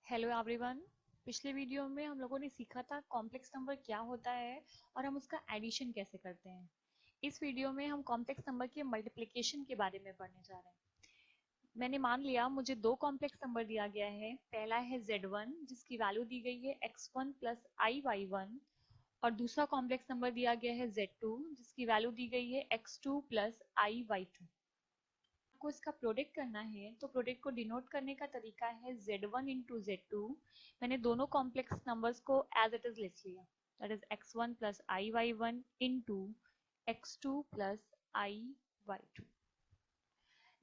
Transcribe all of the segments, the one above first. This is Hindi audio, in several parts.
Hello everyone. पिछले वीडियो में हम लोगों ने सीखा था कॉम्प्लेक्स नंबर क्या होता है और हम उसका एडिशन कैसे करते हैं। इस वीडियो में हम कॉम्प्लेक्स नंबर के मल्टीप्लिकेशन के बारे में पढ़ने जा रहे हैं। मैंने मान लिया मुझे दो कॉम्प्लेक्स नंबर दिया गया है। पहला है Z1 जिसकी वैल्यू दी गई है x1 प्लस IY1 और दूसरा कॉम्प्लेक्स नंबर दिया गया है Z2 जिसकी वैल्यू दी गई है x2 प्लस IY2। आपको इसका प्रोडक्ट करना है तो प्रोडक्ट को डिनोट करने का तरीका है Z1 इंटू Z2। मैंने दोनों कॉम्प्लेक्स नंबर्स को एज इट इज लिख लिया, that is x1 plus IY1 into x2 plus IY2।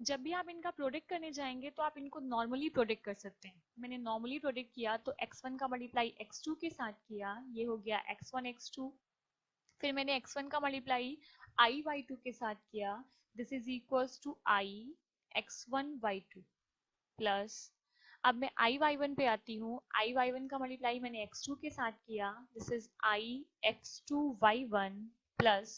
जब भी आप इनका प्रोडक्ट करने जाएंगे तो आप इनको नॉर्मली प्रोडक्ट कर सकते हैं। मैंने नॉर्मली प्रोडक्ट किया तो x1 का मल्टीप्लाई x2 के साथ किया, ये हो गया x1 x2। फिर मैंने x1 का मल्टीप्लाई IY2 के साथ किया, this is equals to I x1y2 plus, अब मैं IY1 पे आती हूँ। IY1 का मल्टीप्लाई मैंने x2 के साथ किया, this is I x2y1 plus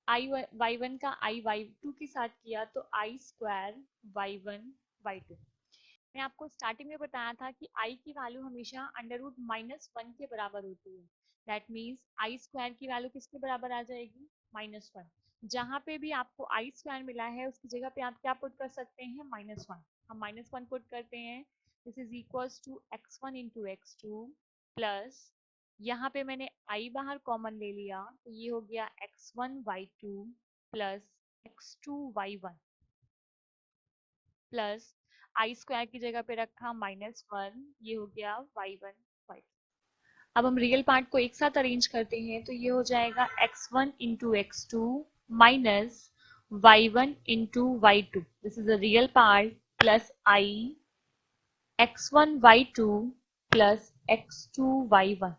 y1 का IY2 के साथ किया तो I स्क्वायर y1 y2। मैंने आपको स्टार्टिंग में बताया था कि I की वैल्यू हमेशा अंडर रूट -1 के बराबर होती है। दैट मीन्स I स्क्वायर की वैल्यू किसके बराबर आ जाएगी? -1। जहां पे भी आपको I स्क्वायर मिला है उसकी जगह पे आप क्या पुट कर सकते हैं? -1। हम -1 पुट करते हैं, this is equals to x1 into x2 plus, यहाँ पे मैंने I बाहर कॉमन ले लिया तो ये हो गया x1y2 प्लस x2y1 प्लस आई स्क्वायर की जगह पे रखा -1, ये हो गया y1y2। अब हम रियल पार्ट को एक साथ अरेंज करते हैं तो ये हो जाएगा x1 into x2 minus y1 into y2, this is a real part, plus I x1y2 plus x2y1।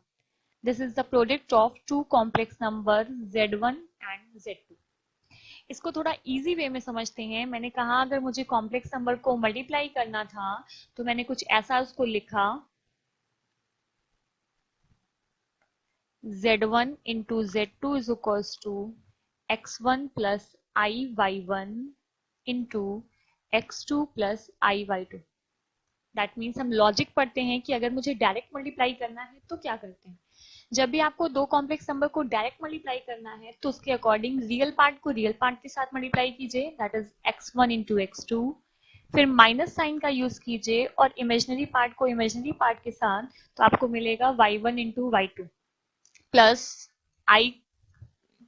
This is the product of two complex number Z1 and Z2। इसको थोड़ा इजी वे में समझते हैं। मैंने कहा अगर मुझे कॉम्प्लेक्स नंबर को मल्टीप्लाई करना था तो मैंने कुछ ऐसा उसको लिखा, Z1 into Z2 is equals to x1 plus IY1 into x2 plus IY2। That means हम लॉजिक पढ़ते हैं कि अगर मुझे डायरेक्ट मल्टीप्लाई करना है तो क्या करते हैं। जब भी आपको दो कॉम्प्लेक्स नंबर को डायरेक्ट मल्टीप्लाई करना है तो उसके अकॉर्डिंग रियल पार्ट को रियल पार्ट के साथ मल्टीप्लाई कीजिए, that is x1 into x2। फिर माइनस साइन का यूज कीजिए और इमेजिनरी पार्ट को इमेजिनरी पार्ट के साथ, तो आपको मिलेगा y1 into y2 plus I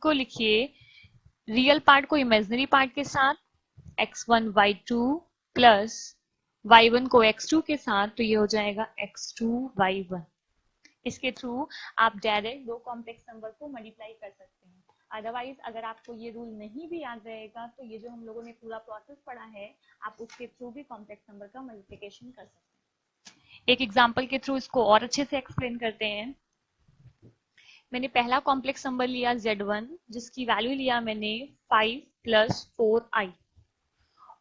को लिखिए रियल पार्ट को इमेजिनरी पार्ट के साथ, x1 y2 प्लस y1 को x2 के साथ, तो ये हो जाएगा x2 y1। इसके थ्रू आप डायरेक्ट दो कॉम्प्लेक्स नंबर को मल्टीप्लाई कर सकते हैं। अदरवाइज अगर आपको ये रूल नहीं भी याद रहेगा तो ये जो हम लोगों ने पूरा प्रोसेस पढ़ा है आप उसके थ्रू भी कॉम्प्लेक्स नंबर का मल्टीप्लिकेशन कर सकते हैं। एक एग्जांपल के थ्रू इसको और अच्छे से एक्सप्लेन करते हैं। मैंने पहला कॉम्प्लेक्स नंबर लिया Z1 जिसकी वैल्यू लिया मैंने 5 प्लस 4i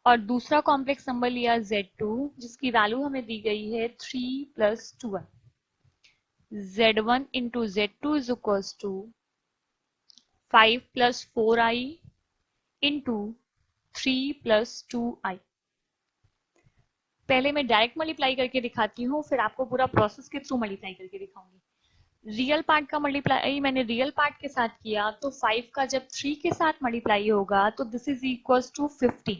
और दूसरा कॉम्प्लेक्स नंबर लिया Z2 जिसकी वैल्यू हमें दी गई है 3 plus 2i। Z1 into Z2 is equals to 5 plus 4i into 3 plus 2i। पहले मैं डायरेक्ट मल्टीप्लाई करके दिखाती हूँ, फिर आपको पूरा प्रोसेस के थ्रू मल्टीप्लाई करके दिखाऊंगी। रियल पार्ट का मल्टीप्लाई मैंने रियल पार्ट के साथ किया तो 5 का जब 3 के साथ मल्टीप्लाई होगा तो this is equals to 50।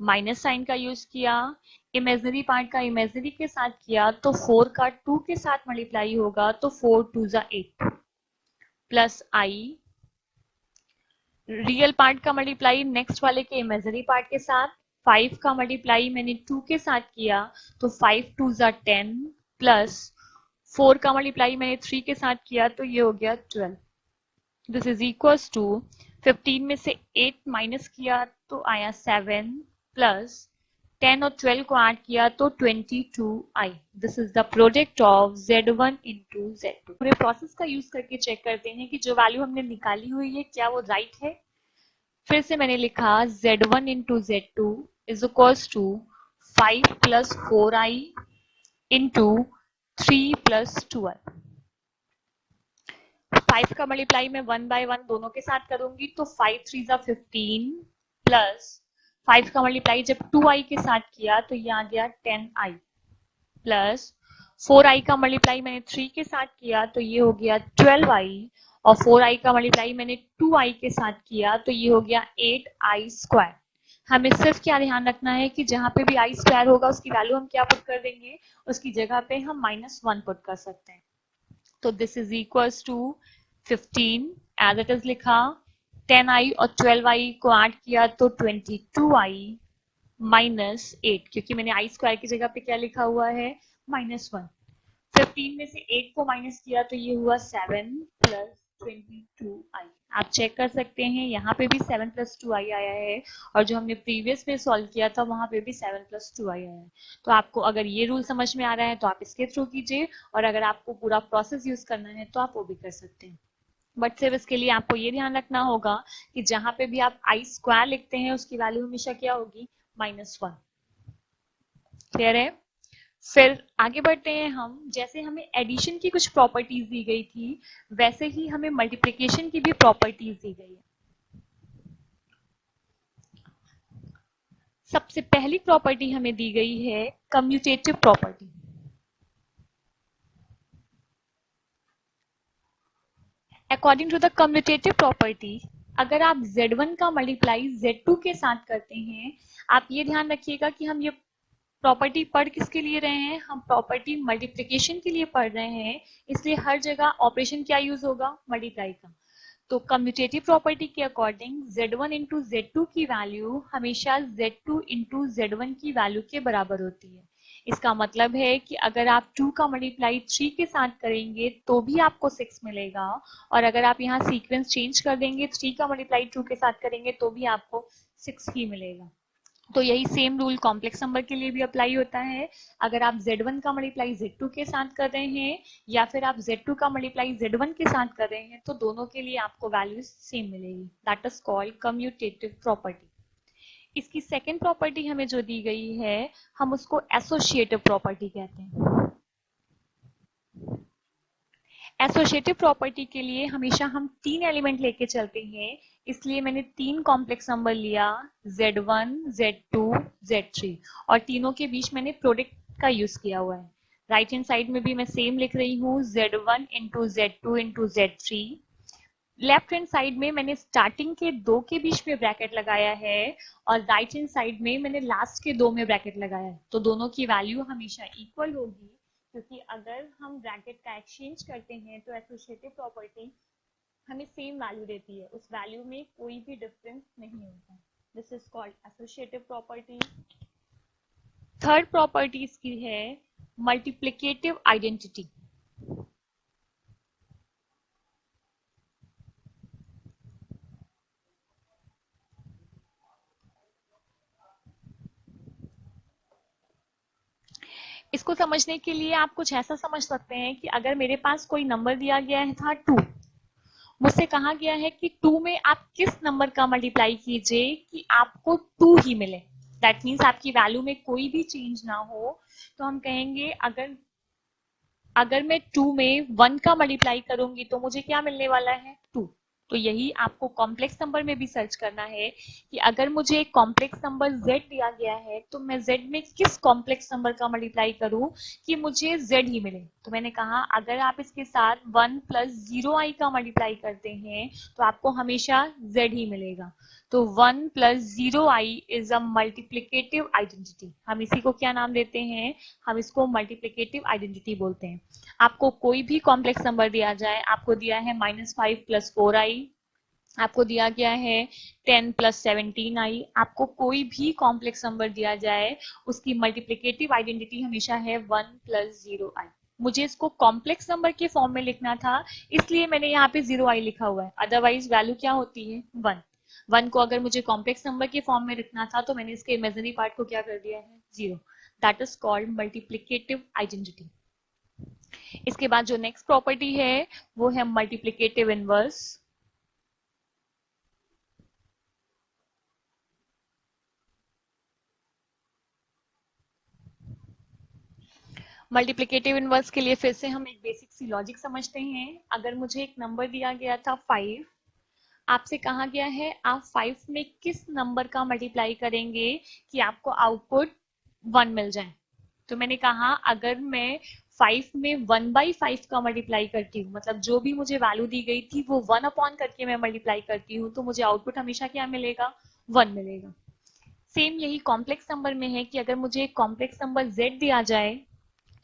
Minus sign का यूज किया, इमेजिनरी पार्ट का इमेजिनरी के साथ किया तो 4 का 2 के साथ मल्टीप्लाई होगा तो 4 2 जा 8 प्लस I रियल पार्ट का मल्टीप्लाई नेक्स्ट वाले के इमेजिनरी पार्ट के साथ, 5 का मल्टीप्लाई मैंने 2 के साथ किया तो 5 2 जा 10 प्लस 4 का मल्टीप्लाई मैंने 3 के साथ किया तो ये हो गया 12। दिस इज इक्वल्स टू 15 में से 8 माइनस किया तो आया 7 प्लस 10 और 12 को ऐड किया तो 22i। This is the product of Z1 into Z2। पूरे प्रोसेस का यूज करके चेक करते हैं कि जो वैल्यू हमने निकाली हुई है क्या वो राइट है। फिर से मैंने लिखा Z1 into Z2 is equals to 5 plus 4i into 3 plus 2i। 5 का मल्टीप्लाई मैं 1 बाय 1 दोनों के साथ करूंगी तो 5 3 जा 15 प्लस 5 का मल्टीप्लाई जब 2i के साथ किया तो ये आ गया 10i प्लस 4i का मल्टीप्लाई मैंने 3 के साथ किया तो ये हो गया 12i, और 4i का मल्टीप्लाई मैंने 2i के साथ किया तो ये हो गया 8i स्क्वायर। हमें सिर्फ क्या ध्यान रखना है कि जहां पे भी i स्क्वायर होगा उसकी वैल्यू हम क्या पुट कर देंगे, उसकी जगह पे हम -1 पुट कर सकते हैं। तो this is equals to 15 as it is लिखा, 10i और 12i को ऐड किया तो 22i -8, क्योंकि मैंने आई स्क्वायर की जगह पे क्या लिखा हुआ है, -1। 15 में से 8 को माइनस किया तो ये हुआ 7 प्लस 22i। आप चेक कर सकते हैं यहाँ पे भी 7 प्लस 2i आया है, और जो हमने प्रीवियस में सॉल्व किया था वहां पे भी 7 प्लस 2i आया है। तो आपको अगर ये रूल समझ में आ रहा है तो आप इसके थ्रू कीजिए, और अगर आपको पूरा प्रोसेस यूज करना है तो आप वो भी कर सकते हैं। बट सिर्फ इसके लिए आपको ये ध्यान रखना होगा कि जहां पे भी आप आई स्क्वायर लिखते हैं उसकी वैल्यू हमेशा क्या होगी, -1। क्लियर है? फिर आगे बढ़ते हैं हम। जैसे हमें एडिशन की कुछ प्रॉपर्टीज दी गई थी, वैसे ही हमें मल्टीप्लिकेशन की भी प्रॉपर्टीज दी गई है। सबसे पहली प्रॉपर्टी हमें दी गई है commutative property. According to the commutative property, अगर आप Z1 का मल्टीप्लाई Z2 के साथ करते हैं, आप ये ध्यान रखिएगा कि हम ये प्रॉपर्टी पढ़ किसके लिए रहे हैं, हम प्रॉपर्टी मल्टीप्लिकेशन के लिए पढ़ रहे हैं, इसलिए हर जगह ऑपरेशन क्या यूज होगा, मल्टीप्लाई का। तो कम्यूटेटिव प्रॉपर्टी के अकॉर्डिंग Z1 इंटू Z2 की वैल्यू हमेशा Z2 इंटू Z1 की वैल्यू के बराबर होती है। इसका मतलब है कि अगर आप 2 का मल्टीप्लाई 3 के साथ करेंगे तो भी आपको 6 मिलेगा, और अगर आप यहाँ सीक्वेंस चेंज कर देंगे, 3 का मल्टीप्लाई 2 के साथ करेंगे तो भी आपको 6 ही मिलेगा। तो यही सेम रूल कॉम्प्लेक्स नंबर के लिए भी अप्लाई होता है। अगर आप Z1 का मल्टीप्लाई Z2 के साथ कर रहे हैं, या फिर आप Z2 का मल्टीप्लाई Z1 के साथ कर रहे हैं, तो दोनों के लिए आपको वैल्यू सेम मिलेगी। That is called commutative property. इसकी सेकेंड प्रॉपर्टी हमें जो दी गई है, हम उसको एसोसिएटिव प्रॉपर्टी कहते हैं। एसोसिएटिव प्रॉपर्टी के लिए हमेशा हम 3 एलिमेंट लेके चलते हैं, इसलिए मैंने 3 कॉम्प्लेक्स नंबर लिया, Z1, Z2, Z3, और तीनों के बीच मैंने प्रोडक्ट का यूज किया हुआ है। राइट हैंड साइड में भी मैं सेम लिख रही हूँ, Z1 into Z2 into Z3। Left hand side में मैंने स्टार्टिंग के 2 के बीच में ब्रैकेट लगाया है, और राइट हैंड साइड में मैंने लास्ट के 2 में ब्रैकेट लगाया है। तो दोनों की वैल्यू हमेशा इक्वल होगी, क्योंकि अगर हम ब्रैकेट का एक्सचेंज करते हैं तो एसोसिएटिव प्रॉपर्टी हमें सेम वैल्यू देती है, उस वैल्यू में कोई भी डिफरेंस नहीं होता। This is called associative property. Third property इसकी है मल्टीप्लिकेटिव आइडेंटिटी। इसको समझने के लिए आप कुछ ऐसा समझ सकते हैं कि अगर मेरे पास कोई नंबर दिया गया है था 2, मुझसे कहा गया है कि 2 में आप किस नंबर का मल्टीप्लाई कीजिए कि आपको 2 ही मिले। दैट मीन्स आपकी वैल्यू में कोई भी चेंज ना हो। तो हम कहेंगे अगर मैं 2 में 1 का मल्टीप्लाई करूंगी तो मुझे क्या मिलने वाला है, 2। तो यही आपको कॉम्प्लेक्स नंबर में भी सर्च करना है कि अगर मुझे एक कॉम्प्लेक्स नंबर z दिया गया है तो मैं z में किस कॉम्प्लेक्स नंबर का मल्टीप्लाई करूं कि मुझे z ही मिले। तो मैंने कहा अगर आप इसके साथ 1 प्लस 0i का मल्टीप्लाई करते हैं तो आपको हमेशा z ही मिलेगा। तो 1 plus 0i is a multiplicative identity. हम इसी को क्या नाम देते हैं, हम इसको मल्टीप्लिकेटिव आइडेंटिटी बोलते हैं। आपको कोई भी कॉम्प्लेक्स नंबर दिया जाए, आपको दिया है -5 प्लस 4i, आपको दिया गया है 10 प्लस 17i, आपको कोई भी कॉम्प्लेक्स नंबर दिया जाए उसकी मल्टीप्लिकेटिव आइडेंटिटी हमेशा है 1 प्लस 0i। मुझे इसको कॉम्प्लेक्स नंबर के फॉर्म में लिखना था, इसलिए मैंने यहाँ पे 0i लिखा हुआ है, अदरवाइज वैल्यू क्या होती है, 1। 1 को अगर मुझे कॉम्प्लेक्स नंबर के फॉर्म में लिखना था तो मैंने इसके इमेजिनरी पार्ट को क्या कर दिया है, 0। That is called multiplicative identity. इसके बाद जो नेक्स्ट प्रॉपर्टी है वो है मल्टीप्लिकेटिव इनवर्स। मल्टीप्लिकेटिव इनवर्स के लिए फिर से हम एक बेसिक सी लॉजिक समझते हैं। अगर मुझे एक नंबर दिया गया था 5, आपसे कहा गया है आप 5 में किस नंबर का मल्टीप्लाई करेंगे कि आपको आउटपुट 1 मिल जाए। तो मैंने कहा अगर मैं 5 में 1/5 का मल्टीप्लाई करती हूँ, मतलब जो भी मुझे वैल्यू दी गई थी वो 1 अपॉन करके मैं मल्टीप्लाई करती हूँ, तो मुझे आउटपुट हमेशा क्या मिलेगा, 1 मिलेगा। सेम यही कॉम्प्लेक्स नंबर में है कि अगर मुझे एक कॉम्प्लेक्स नंबर z दिया जाए,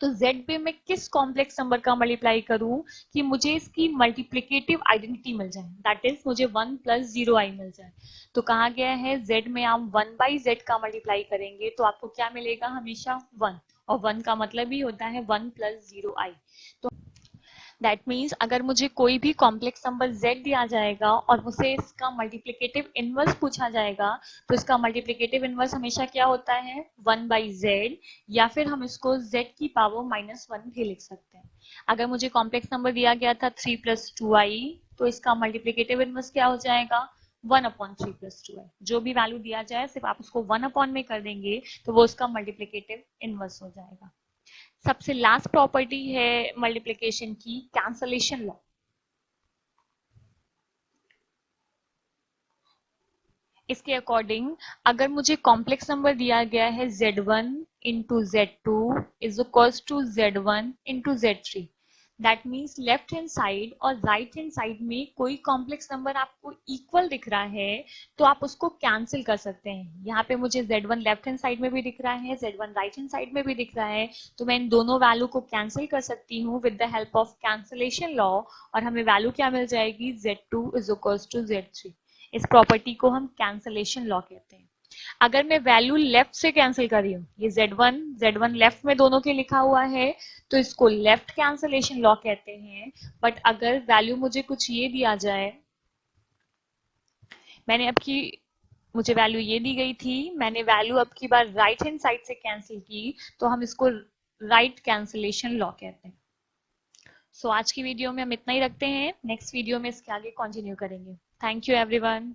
तो z पे मैं किस कॉम्प्लेक्स नंबर का मल्टीप्लाई करूं कि मुझे इसकी मल्टीप्लिकेटिव आइडेंटिटी मिल जाए, दैट इज मुझे 1 प्लस 0i मिल जाए। तो कहा गया है z में आप 1/z का मल्टीप्लाई करेंगे तो आपको क्या मिलेगा, हमेशा 1, और 1 का मतलब ही होता है 1 प्लस 0i। तो दैट मीन्स अगर मुझे कोई भी कॉम्प्लेक्स नंबर z दिया जाएगा और मुझसे इसका मल्टीप्लिकेटिव इनवर्स पूछा जाएगा, तो इसका मल्टीप्लिकेटिव इनवर्स हमेशा क्या होता है, 1/z, या फिर हम इसको z की पावर -1 भी लिख सकते हैं। अगर मुझे कॉम्प्लेक्स नंबर दिया गया था 3 + 2i, तो इसका मल्टीप्लिकेटिव इनवर्स क्या हो जाएगा, 1/3 + 2i। जो भी वैल्यू दिया जाए सिर्फ आप उसको 1 अपॉन में कर देंगे तो वो उसका मल्टीप्लिकेटिव इनवर्स हो जाएगा। सबसे लास्ट प्रॉपर्टी है मल्टीप्लिकेशन की, कैंसलेशन लॉ। इसके अकॉर्डिंग अगर मुझे कॉम्प्लेक्स नंबर दिया गया है z1 into z2 is equals to z1 into z3, that means left hand side और राइट हैंड साइड में कोई कॉम्प्लेक्स नंबर आपको इक्वल दिख रहा है तो आप उसको कैंसिल कर सकते हैं। यहाँ पे मुझे z1 लेफ्ट हैंड साइड में भी दिख रहा है, z1 राइट हैंड साइड में भी दिख रहा है, तो मैं इन दोनों वैल्यू को कैंसिल कर सकती हूँ with the help of cancellation law, और हमें वैल्यू क्या मिल जाएगी, z2 is equals to z3। इस प्रॉपर्टी को हम कैंसलेशन लॉ कहते हैं। अगर मैं वैल्यू लेफ्ट से कैंसिल कर रही हूँ, ये z1 लेफ्ट में दोनों के लिखा हुआ है, तो इसको लेफ्ट कैंसलेशन लॉ कहते हैं। बट अगर वैल्यू मुझे कुछ ये दिया जाए, मैंने अब की मुझे वैल्यू ये दी गई थी, मैंने वैल्यू अब की बार राइट हैंड साइड से कैंसिल की, तो हम इसको राइट कैंसलेशन लॉ कहते हैं। सो आज की वीडियो में हम इतना ही रखते हैं, नेक्स्ट वीडियो में इसके आगे कंटिन्यू करेंगे। Thank you everyone.